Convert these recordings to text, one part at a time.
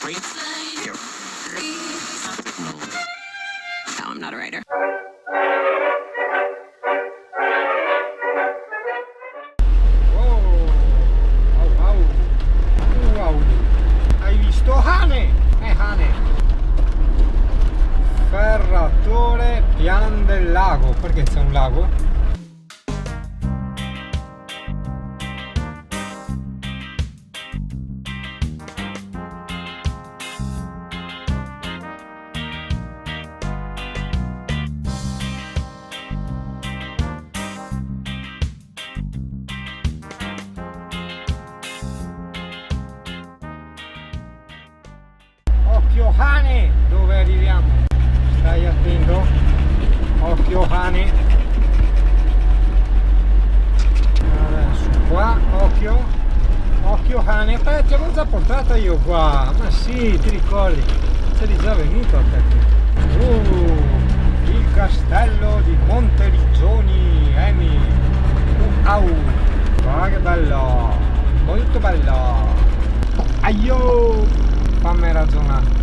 No, I'm not a writer. Wow. Hai visto Hane? È Hane. Ferratore Pian del Lago. Perché c'è un lago? Occhio Hane, dove arriviamo? Stai attento. Occhio Hane. Adesso qua, occhio. Occhio Hane. Ti avevo già portata io qua. Ma sì, ti ricordi? Sei già venuto a te. Il castello di Monteriggioni, Emi. Au. Guarda che bello. Molto bello. Aio. Fammi ragionare.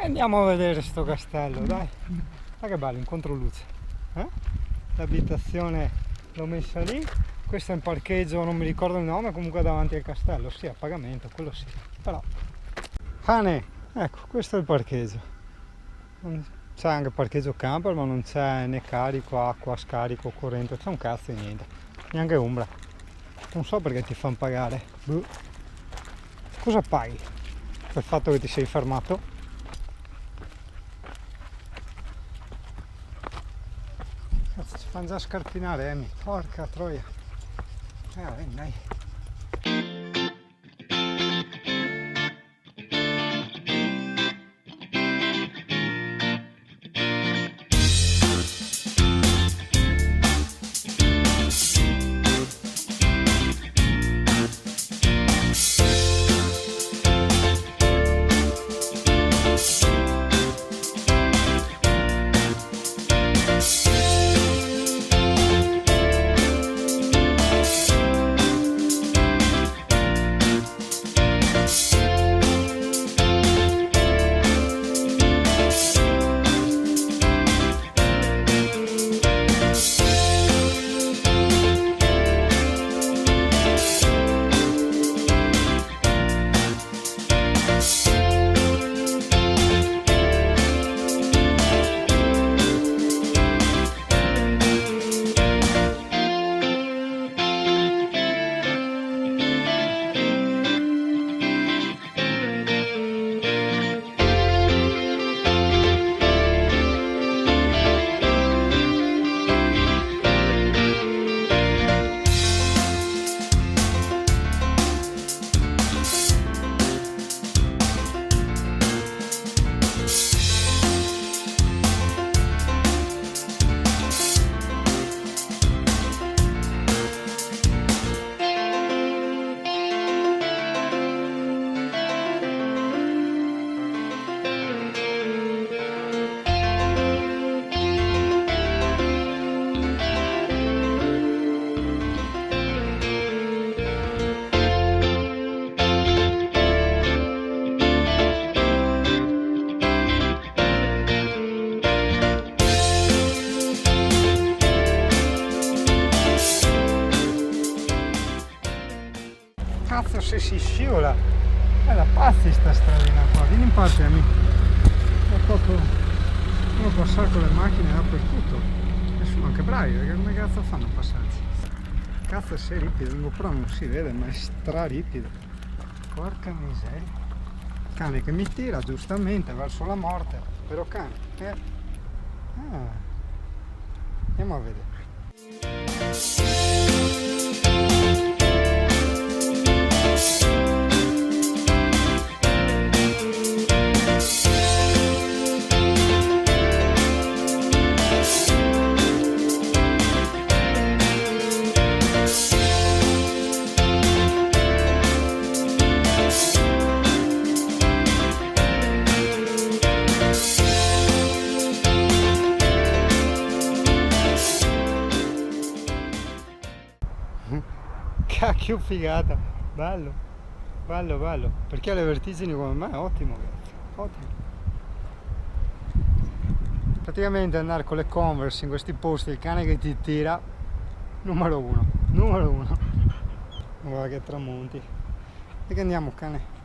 Andiamo a vedere sto castello, dai. Ma che bello, in controluce. L'abitazione l'ho messa lì. Questo è un parcheggio, non mi ricordo il nome, comunque davanti al castello. Sì, a pagamento, quello sì. Però Hane, ecco, questo è il parcheggio. C'è anche parcheggio camper, ma non c'è né carico, acqua, scarico, corrente, c'è un cazzo di niente. Neanche ombra. Non so perché ti fanno pagare. Cosa paghi? Per il fatto che ti sei fermato? Ci fanno già scarpinare, Emi. Porca troia. Dai. cazzo se si scivola, è da pazzi sta stradina qua, vieni in parte amico, è proprio, uno passare con le macchine dappertutto, e sono anche bravi, perché come cazzo fanno a passarci? Cazzo sei ripido, in GoPro non si vede, ma è straripido, porca miseria, cane che mi tira giustamente verso la morte, però cane, andiamo a vedere. Cacchio figata, bello, bello, bello, perché alle vertigini come me è ottimo, ottimo. Praticamente andare con le Converse in questi posti, il cane che ti tira, numero uno, numero uno. Guarda che tramonti. E che andiamo cane?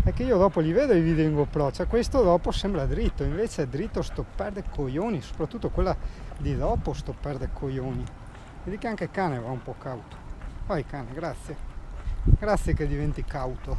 È che io dopo li vedo i video in GoPro, cioè questo dopo sembra dritto, invece è dritto sto perde coglioni, soprattutto quella di dopo sto perde coglioni. Vedi che anche il cane va un po' cauto. Vai cane, grazie. Grazie che diventi cauto.